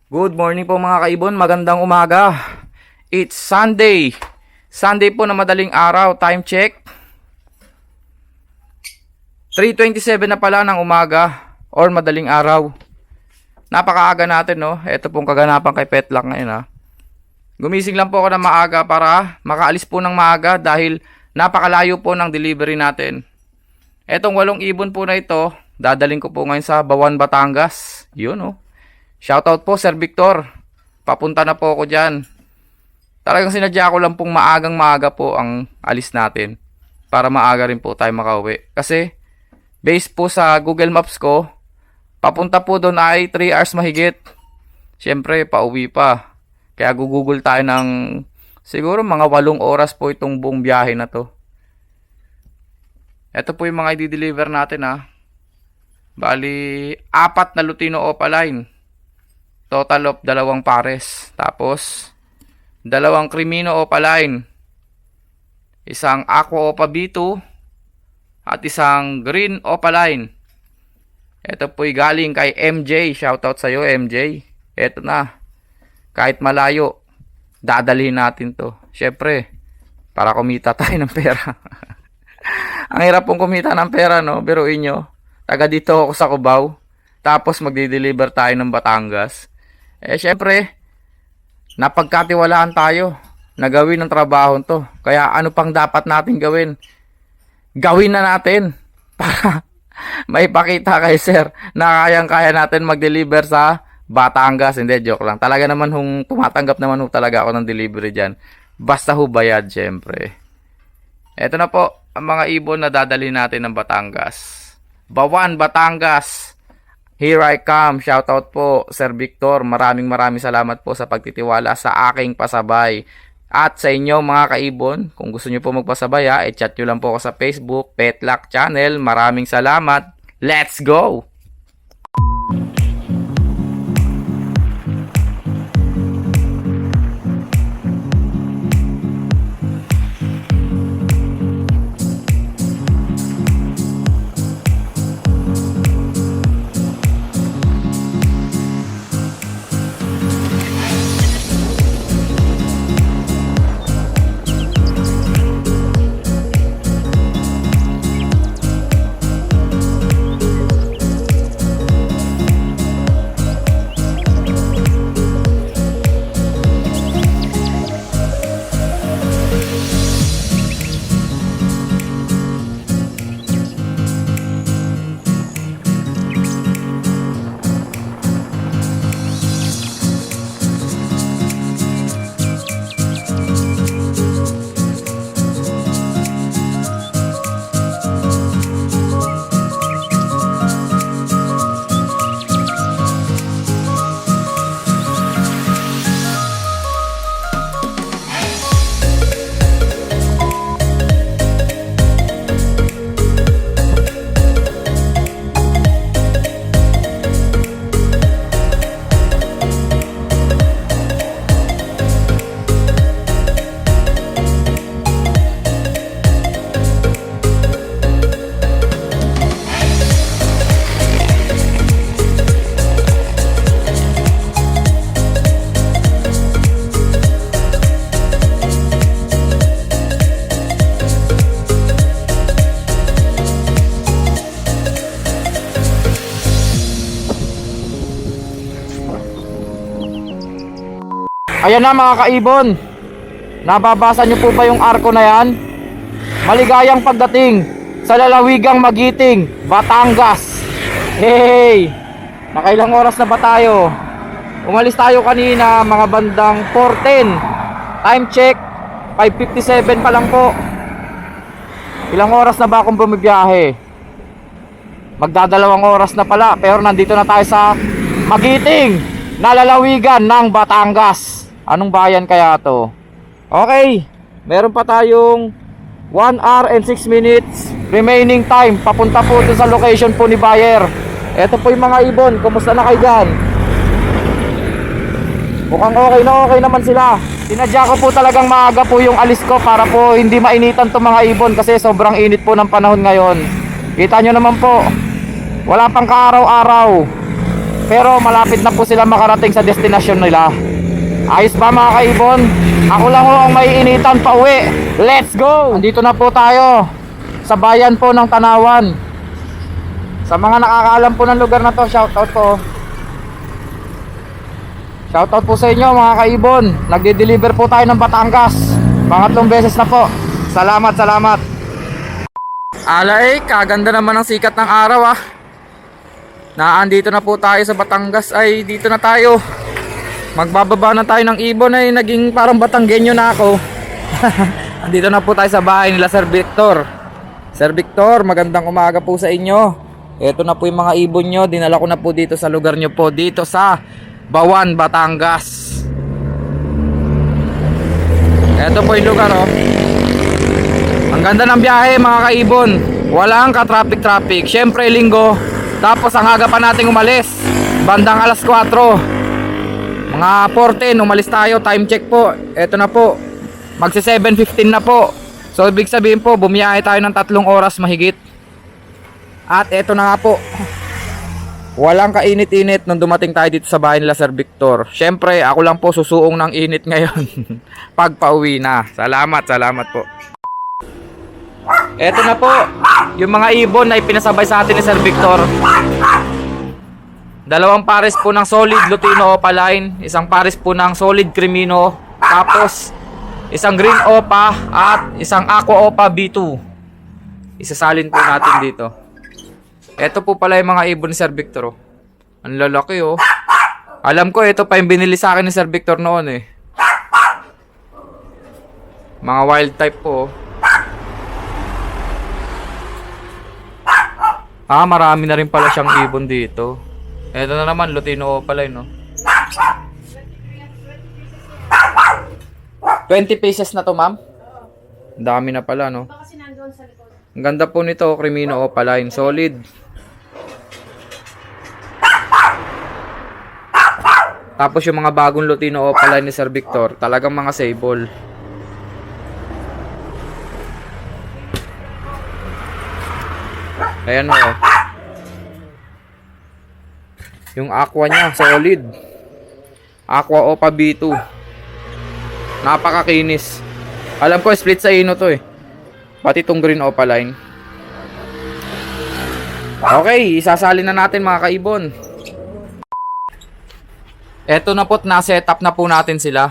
Good morning po mga kaibon, magandang umaga. It's Sunday. Sunday po na madaling araw, time check. 3:27 na pala ng umaga or madaling araw. Napakaaga natin, no? Ito pong kaganapan kay Petlock ngayon, ha. Gumising lang po ako na maaga para makaalis po ng maaga dahil napakalayo po ng delivery natin. Etong 8 ibon po na ito, dadaling ko po ngayon sa Bawan, Batangas. Yun, oh. Shoutout po, Sir Victor. Papunta na po ako dyan. Talagang sinadya ko lang pong maagang-maaga po ang alis natin. Para maaga rin po tayo makauwi. Kasi, based po sa Google Maps ko, papunta po doon ay 3 hours mahigit. Siyempre, pauwi pa. Kaya gugugol tayo ng siguro mga 8 oras po itong buong biyahe na to. Ito po yung mga i-deliver natin, ha. Bali, 4 na Lutino Opaline. Total of 2 pares. Tapos, 2 Crimino Opaline. Isang Aqua Opa B2. At isang Green Opaline. Ito po'y galing kay MJ. Shoutout sa'yo, MJ. Ito na. Kahit malayo, dadalhin natin to. Syempre, para kumita tayo ng pera. Ang hirap pong kumita ng pera, no? Biruin nyo. Taga dito ako sa Cubao. Tapos magdi-deliver tayo ng Batangas. Syempre, napagkatiwalaan tayo na gawin ang trabaho to. Kaya ano pang dapat natin gawin? Gawin na natin para maipakita kay sir na kayang-kaya natin mag-deliver sa Batangas. Hindi, joke lang. Talaga naman tumatanggap naman talaga ako ng delivery dyan. Basta bayad, syempre. Ito na po ang mga ibon na dadalhin natin ng Batangas. Bawan, Batangas. Here I come. Shoutout po, Sir Victor. Maraming salamat po sa pagtitiwala sa aking pasabay. At sa inyo mga kaibon, kung gusto nyo po magpasabay, i-chat nyo lang po ako sa Facebook, Petlock Channel. Maraming salamat. Let's go! Ayan na mga kaibon. Nababasa nyo po ba yung arko na yan? Maligayang pagdating sa lalawigang Magiting, Batangas. Hey! Nakailang oras na ba tayo? Umalis tayo kanina mga bandang 4:10. Time check 5:57 pa lang po. Ilang oras na ba akong bumibiyahe? Magdadalawang oras na pala. Pero nandito na tayo sa Magiting, nalalawigan ng Batangas. Anong bayan kaya to? Okay, meron pa tayong 1 hour and 6 minutes remaining time. Papunta po ito sa location po ni buyer. Ito po yung mga ibon. Kumusta na kayo dyan? Mukhang okay naman sila. Sinadya ko po talagang maaga po yung alis ko para po hindi mainitan itong mga ibon kasi sobrang init po ng panahon ngayon. Kita nyo naman po, wala pang kaaraw-araw. pero malapit na po sila makarating sa destinasyon nila. Ayos ba mga kaibon? Ako lang ho ang may initan pa uwi. Let's go! Andito na po tayo sa bayan po ng Tanawan. Sa mga nakakaalam po ng lugar na to, shoutout po. Shoutout po sa inyo mga kaibon. Nagde-deliver po tayo ng Batangas. Pangatlong beses na po. Salamat, salamat. Alay, kaganda naman ang sikat ng araw ah. Naandito na po tayo sa Batangas. Ay, dito na tayo. Magbababa na tayo ng ibon. Ay, naging parang Batanggenyo na ako. Andito na po tayo sa bahay nila Sir Victor. Sir Victor, magandang umaga po sa inyo. Ito na po yung mga ibon nyo. Dinala ko na po dito sa lugar nyo po. Dito sa Bawan, Batangas. Ito po yung lugar oh. Ang ganda ng biyahe mga kaibon. Walang ka-traffic. Syempre linggo. Tapos ang aga pa nating umalis. Bandang alas 4. Mga 4:10 umalis tayo. Time check po. Ito na po. Magsi 7:15 na po. So ibig sabihin po bumiyahe tayo ng 3 oras mahigit. At ito na nga po. Walang kainit-init nung dumating tayo dito sa bahay nila Sir Victor. Syempre ako lang po susuong ng init ngayon. Pag pauwi na. Salamat po. Eto na po, yung mga ibon na ipinasabay sa atin ni Sir Victor. 2 pares po ng solid Lutino Opaline, 1 pares po ng solid Crimino, tapos 1 green Opa at 1 Aqua Opa B2. Isasalin po natin dito. Eto po pala yung mga ibon ni Sir Victor. Oh. Ang lalaki oh. Alam ko ito pa yung binili sa akin ni Sir Victor noon eh. Mga wild type po. Marami na rin pala siyang ibon dito. Ito na naman, Lutino Opaline, no? 20 pieces na to, ma'am? Ang dami na pala, no? Ang ganda po nito, Crimino Opaline. Solid. Tapos yung mga bagong Lutino Opaline ni Sir Victor, talagang mga sable. Ayan o. Yung aqua niya, solid. Aqua Opa B2. Napakakinis. Alam ko, split sa ino to eh. Pati itong green Opaline. Okay, isasali na natin mga kaibon. Eto na po't na-setup na po natin sila.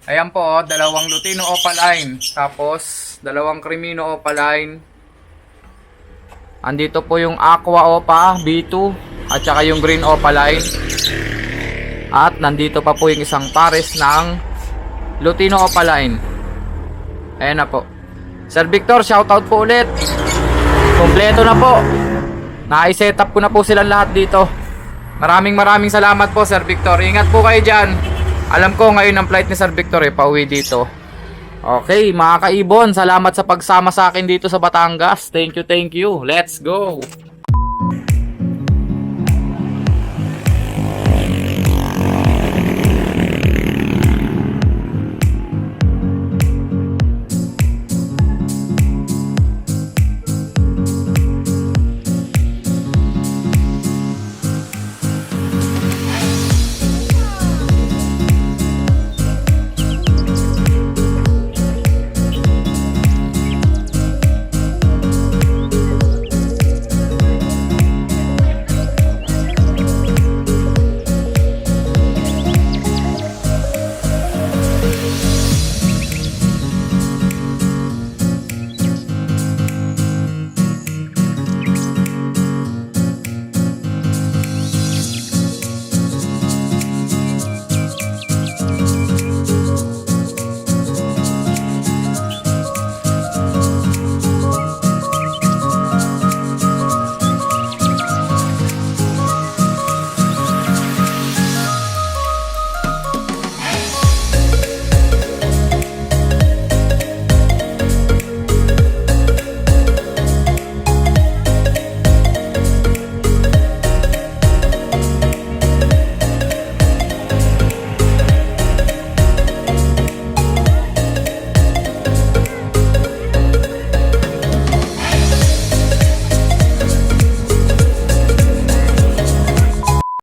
Ayan po, 2 Lutino Opaline. Tapos, 2 Crimino Opaline. Andito po yung Aqua Opa B2 at saka yung Green Opaline. At nandito pa po yung 1 pares ng Lutino Opaline. Ayan na po. Sir Victor, shoutout po ulit. Kompleto na po. Na-setup ko na po silang lahat dito. Maraming salamat po Sir Victor. Ingat po kayo dyan. Alam ko ngayon ang flight ni Sir Victor pauwi dito. Okay, mga kaibon, salamat sa pagsama sa akin dito sa Batangas. Thank you. Let's go!